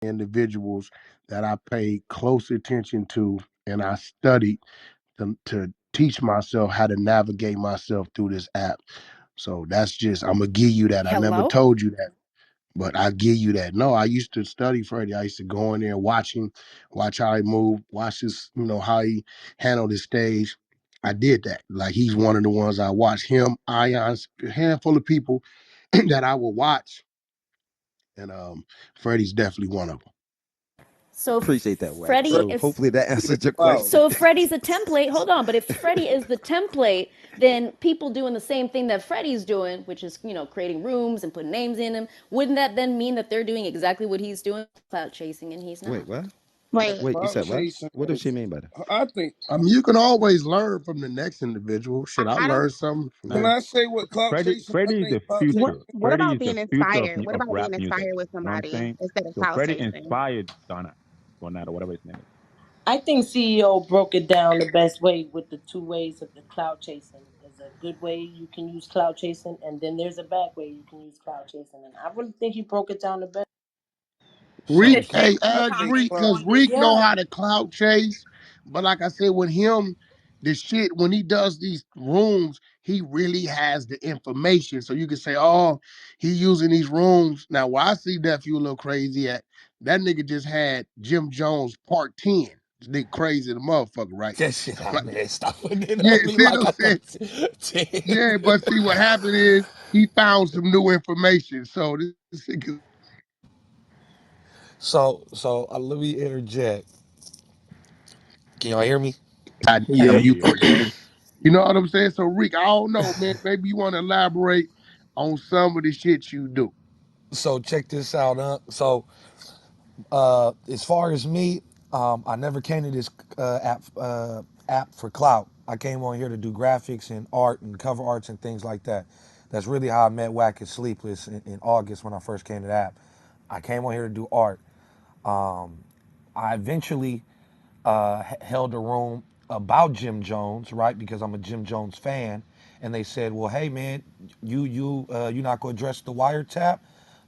individuals that I paid close attention to and I studied to teach myself how to navigate myself through this app. So that's just I'm gonna give you that. I never Hello? told you that. But I give you that. No, I used to study Freddie. I used to go in there and watch him, watch how he moved, watch his, how he handled his stage. I did that. Like he's one of the ones I watch. Him, Ions, a handful of people that I will watch, and Freddie's definitely one of them. So Appreciate that, Wack. Freddie So is hopefully that answered your Wow. question. so if Freddie's a template, hold on, but if Freddie is the template, then people doing the same thing that Freddie's doing, which is, creating rooms and putting names in them, wouldn't that then mean that they're doing exactly what he's doing, clout chasing, and he's Wait, not? what? Wait, Wait, you Cloud said what? chasing What does she is, mean by that? I think, I mean, you can always learn from the next individual. Should I I don't. learn something from can them? I say what cloud chasing? I Freddie is think the cloud chasing. future. What Freddie about is the being future inspired? What of about being rap music. inspired with You know what I'm somebody saying? instead of So cloud Freddie chasing? inspired Donna, or whatever his name is. I think CEO broke it down the best way with the two ways of the cloud chasing. There's a good way you can use cloud chasing, and then there's a bad way you can use cloud chasing. And I really think he broke it down the best. Reek, So To cloud hey, shift the ask chasing, Reek, cloud cause conversation. Reek chasing. know Yeah, how to clout chase. But like I said, with him, the shit when he does these rooms, he really has the information. So you can say, oh, he using these rooms. Now, where I see nephew a little crazy at, that nigga just had Jim Jones Part 10. This nigga crazy the motherfucker, right? That shit out, But man. Stop putting it yeah, on me see what like I'm I saying? got 10. Yeah, but see what happened is he found some new information. So this nigga, So let me interject. Can y'all hear me? Yeah, goddamn, I you hear you. put You know what I'm saying? So Rick, I don't know, man. Maybe you want to elaborate on some of the shit you do. So check this out, huh? So as far as me, I never came to this app for clout. I came on here to do graphics and art and cover arts and things like that. That's really how I met Wack and Sleepless in August when I first came to the app. I came on here to do art. I eventually held a room about Jim Jones, right? Because I'm a Jim Jones fan, and they said, "Well, hey man, you not gonna address the wiretap?"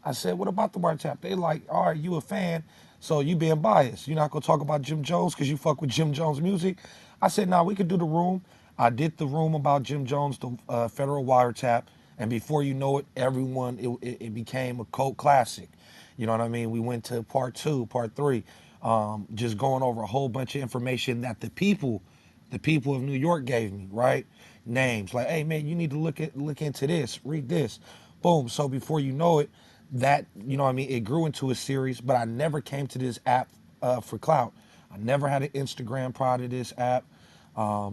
I said, "What about the wiretap?" They like, "All right, you a fan, so you being biased. You're not gonna talk about Jim Jones because you fuck with Jim Jones music." I said, "Nah, we could do the room." I did the room about Jim Jones, the federal wiretap, and before you know it, everyone it became a cult classic. You know what I mean? We went to part two, part three, just going over a whole bunch of information that the people of New York gave me, right? Names like, hey man, you need to look into this, read this, boom. So before you know it, that you know what I mean, it grew into a series. But I never came to this app for clout. I never had an Instagram prior to this app.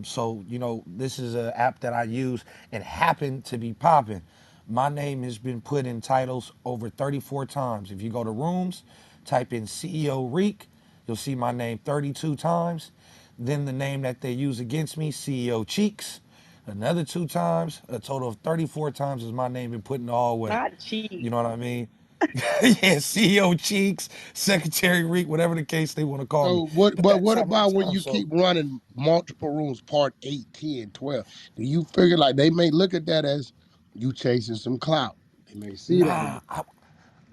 So this is an app that I use and happened to be popping. My name has been put in titles over 34 times. If you go to rooms, type in CEO Reek, you'll see my name 32 times. Then the name that they use against me, CEO Cheeks, another 2 times. A total of 34 times is my name been put in the hallway. not cheap. You know what I mean? Yeah, CEO Cheeks, Secretary Reek, whatever the case they want to call me. So what? But But that's what how many about when times. you So keep running multiple rooms, part 8, 10, 12? Do you figure like they may look at that as you chasing some clout? They may see that in nah, it.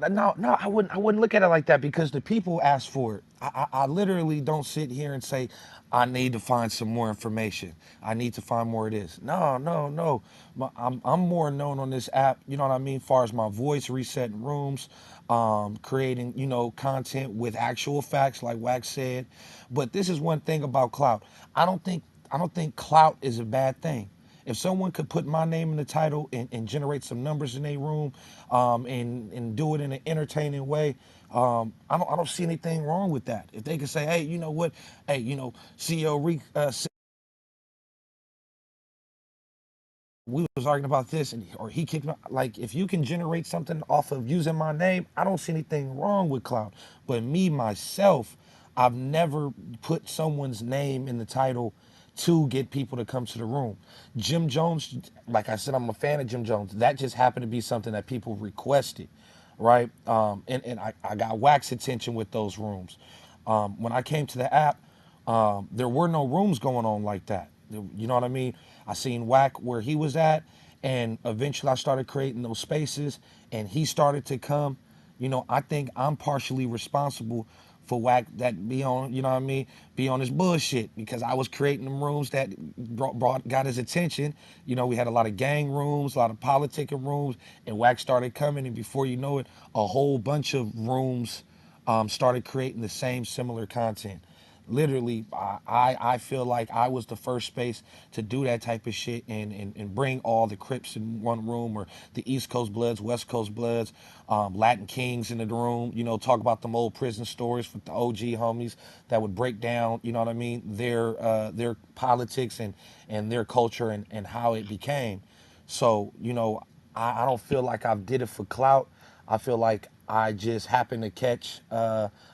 no, I wouldn't look at it like that because the people ask for it. I literally don't sit here and say, I need to find some more information. I need to find more of this. No, no, no. I'm more known on this app. You know what I mean? As far as my voice, resetting rooms, creating content with actual facts, like Wax said. But this is one thing about clout. I don't think clout is a bad thing. If someone could put my name in the title and generate some numbers in their room, and do it in an entertaining way, I don't see anything wrong with that. If they could say, hey, you know what, hey, CEO Reek, we was arguing about this, or he kicked me. Like, if you can generate something off of using my name, I don't see anything wrong with cloud. But me myself, I've never put someone's name in the title to get people to come to the room. Jim Jones, like I said, I'm a fan of Jim Jones. That just happened to be something that people requested, right? And I got wax attention with those rooms. When I came to the app, there were no rooms going on like that. You know what I mean? I seen Wack where he was at, and eventually I started creating those spaces, and he started to come. I think I'm partially responsible for whack that be on, you know what I mean, be on this bullshit because I was creating them rooms that got his attention. We had a lot of gang rooms, a lot of politicking rooms, and whack started coming, and before you know it, a whole bunch of rooms started creating the same similar content. Literally, I feel like I was the first space to do that type of shit and bring all the Crips in one room, or the East Coast Bloods, West Coast Bloods, Latin Kings into the room, talk about them old prison stories with the OG homies that would break down, you know what I mean, their politics and their culture and how it became. So, I don't feel like I did it for clout. I feel like I just happened to catch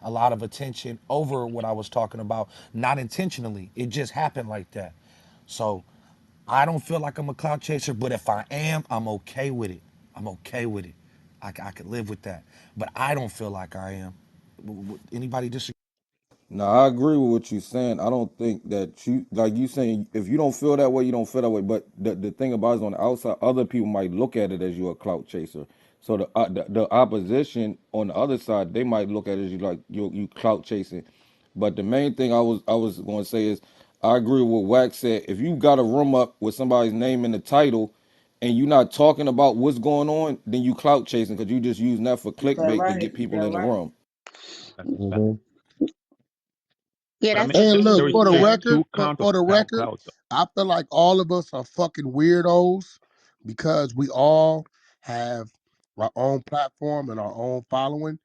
a lot of attention over what I was talking about, not intentionally. It just happened like that. So I don't feel like I'm a clout chaser, but if I am, I'm okay with it. I'm okay with it. I could live with that. But I don't feel like I am. Anybody disagree? No, I agree with what you're saying. I don't think that you like you saying if you don't feel that way, you don't feel that way. But the thing about it is on the outside, other people might look at it as you're a clout chaser. So the opposition on the other side, they might look at it as you clout chasing. But the main thing I was going to say is I agree with what Wax said. If you got a room up with somebody's name in the title, and you're not talking about what's going on, then you clout chasing because you just using that for You damn clickbait to right. get You people damn in the right. room. That's a fact. hmm Yeah, But I that's mean, a And there, really look, there is good for the there's point. record, two kinds of for the record, clout though. I feel like all of us are fucking weirdos because we all have our own platform and our own following,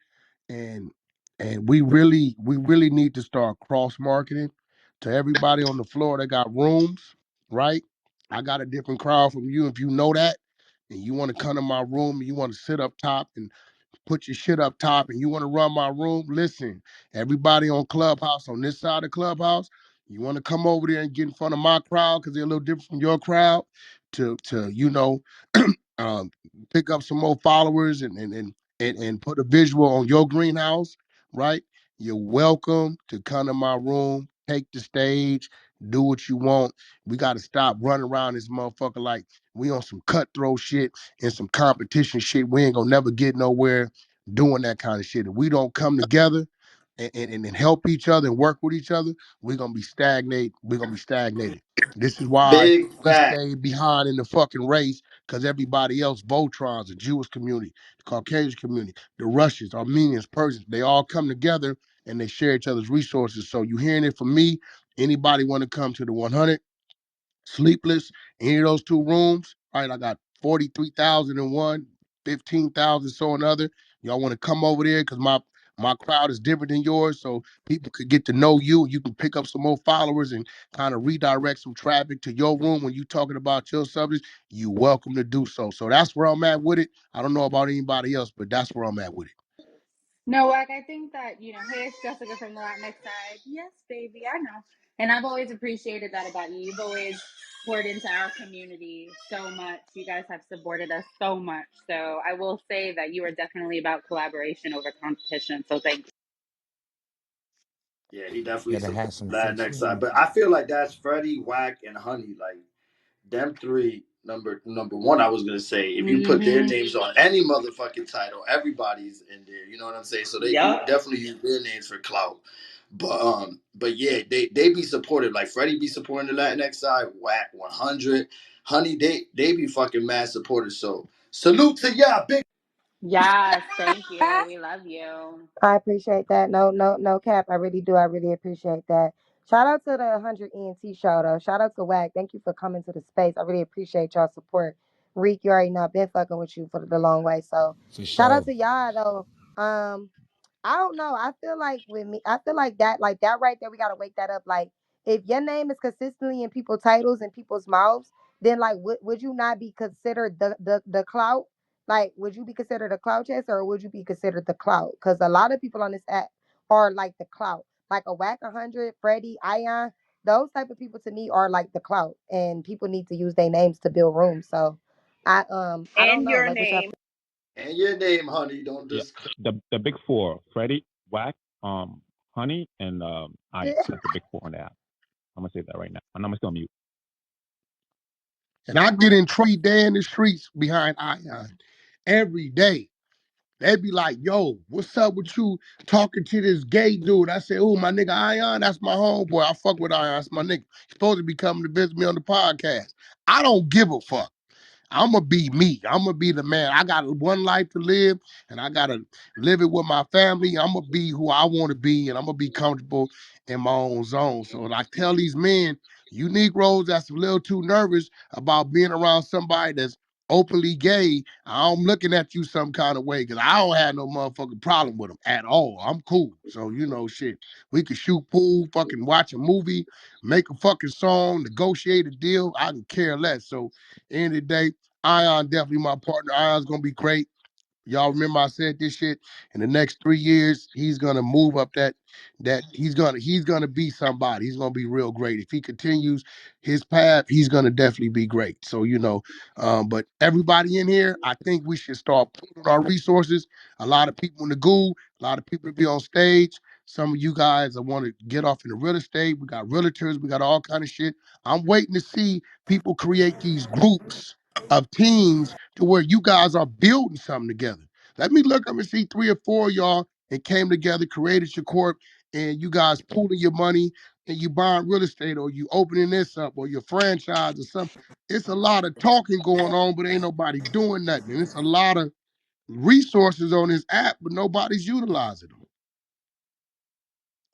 and we really need to start cross marketing to everybody on the floor that got rooms, right? I got a different crowd from you. If you know that, and you want to come to my room, and you want to sit up top and put your shit up top and you want to run my room, listen, everybody on Clubhouse, on this side of Clubhouse, you want to come over there and get in front of my crowd because they're a little different from your crowd to um, pick up some more followers and put a visual on your greenhouse, right? You're welcome to come to my room, take the stage, do what you want. We got to stop running around this motherfucker like we on some cutthroat shit and some competition shit. We ain't gonna never get nowhere doing that kind of shit. If we don't come together and help each other and work with each other, we're gonna be stagnate. We're gonna be stagnated. This is why Big we fact. stay behind in the fucking race because everybody else, Voltrons, the Jewish community, the Caucasian community, the Russians, Armenians, Persians, they all come together and they share each other's resources. So you hearing it from me? Anybody want to come to the 100? Sleepless, any of those two rooms. All right, I got 43,000 in one, 15,000 so another. Y'all want to come over there because my crowd is different than yours, so people could get to know you. You can pick up some more followers and kind of redirect some traffic to your room when you talking about your subjects. You welcome to do so. So that's where I'm at with it. I don't know about anybody else, but that's where I'm at with it. No, like I think that, hey, it's Jessica from the Latinx side. Yes, baby, I know. And I've always appreciated that about you. You've always poured into our community so much. You guys have supported us so much. So I will say that you are definitely about collaboration over competition. So thank you. Yeah, he definitely Yeah, to supported have some that fits next side. too. But I feel like that's Freddie, Wack, and Honey. Like them three, number one, I was gonna say, if you put their Mm-hmm. names on any motherfucking title, everybody's in there. You know what I'm saying? So they Yup. definitely use their names for clout. But yeah, they be supportive. Like Freddie be supporting the Latinx side, Wack 100, Honey, they be fucking mad supporters. So salute to y'all, big. Yes, thank you. We love you. I appreciate that. No, no, no cap. I really do. I really appreciate that. Shout out to the 100 ENT show though. Shout out to WAG. Thank you for coming to the space. I really appreciate y'all support. Reek, you already know I've been fucking with you for the long way. So For shout out sure. to y'all though. I don't know. I feel like with me, I feel like that right there, we gotta wake that up. Like, if your name is consistently in people's titles and people's mouths, then like, would you not be considered the clout? Like, would you be considered a clout chaser or would you be considered the clout? Because a lot of people on this app are like the clout, like a Whack 100, Freddie, Ion. Those type of people to me are like the clout, and people need to use their names to build rooms. So, I don't And know. your Like, what y'all name. And your name, Honey. Don't Yeah, just the big four: Freddie, Wack, Honey, and Iron. think? That's the big four on the app. I'm gonna say that right now, and I'm gonna still mute. And I get in trouble every day in the streets behind Ion every day. They'd be like, yo, what's up with you talking to this gay dude? I said, oh, my nigga Ion, that's my homeboy. I fuck with Ion, that's my nigga. He's supposed to be coming to visit me on the podcast. I don't give a fuck. I'm gonna be me. I'm gonna be the man. I got one life to live, and I gotta live it with my family. I'm gonna be who I want to be, and I'm gonna be comfortable in my own zone. So, like, tell these men, you Negroes that's a little too nervous about being around somebody that's openly gay. I'm looking at you some kind of way because I don't have no motherfucking problem with them at all. I'm cool. So, shit. We could shoot pool, fucking watch a movie, make a fucking song, negotiate a deal. I can care less. So, end of the day. Ion definitely my partner. Ion's gonna be great. Y'all remember I said this shit. In the next 3 years, he's gonna move up that he's gonna be somebody. He's gonna be real great. If he continues his path, he's gonna definitely be great. So but everybody in here, I think we should start putting our resources. A lot of people in the goo, a lot of people to be on stage. Some of you guys that want to get off into real estate. We got realtors, we got all kind of shit. I'm waiting to see people create these groups of teams to where you guys are building something together. Let me look up and see 3 or 4 of y'all and came together, created your corp, and you guys pooling your money and you buying real estate or you opening this up or your franchise or something. It's a lot of talking going on, but ain't nobody doing nothing. And it's a lot of resources on this app, but nobody's utilizing them.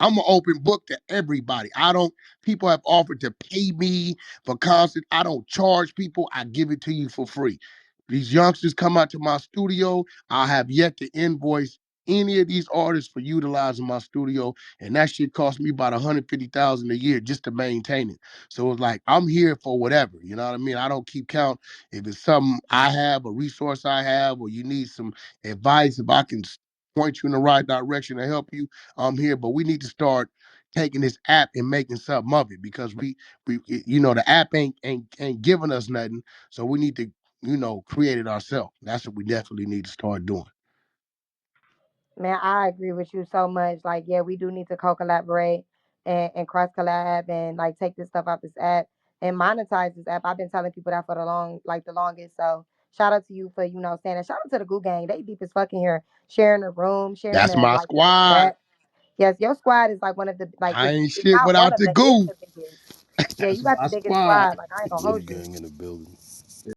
I'm an open book to everybody. People have offered to pay me for concerts. I don't charge people. I give it to you for free. These youngsters come out to my studio. I have yet to invoice any of these artists for utilizing my studio. And that shit cost me about $150,000 a year just to maintain it. So it's like, I'm here for whatever. You know what I mean? I don't keep count. If it's something I have, a resource I have, or you need some advice, if I can point you in the right direction to help you, I'm here, but we need to start taking this app and making something of it because the app ain't giving us nothing, so we need to create it ourselves. That's what we definitely need to start doing. Man, I agree with you so much. Like, yeah, we do need to co-collaborate and cross collab and like take this stuff off this app and monetize this app. I've been telling people that for the longest. So shout out to you for saying that. Shout out to the Goo Gang. They deep as fucking here, sharing the room, sharing That's the my like the squad. chat. Yes, your squad is like one of the like I ain't if shit not one without of the the is goo. the biggest. Yeah, That's you got the my biggest squad. squad. Like I ain't gonna Goo hold you. gang in the building.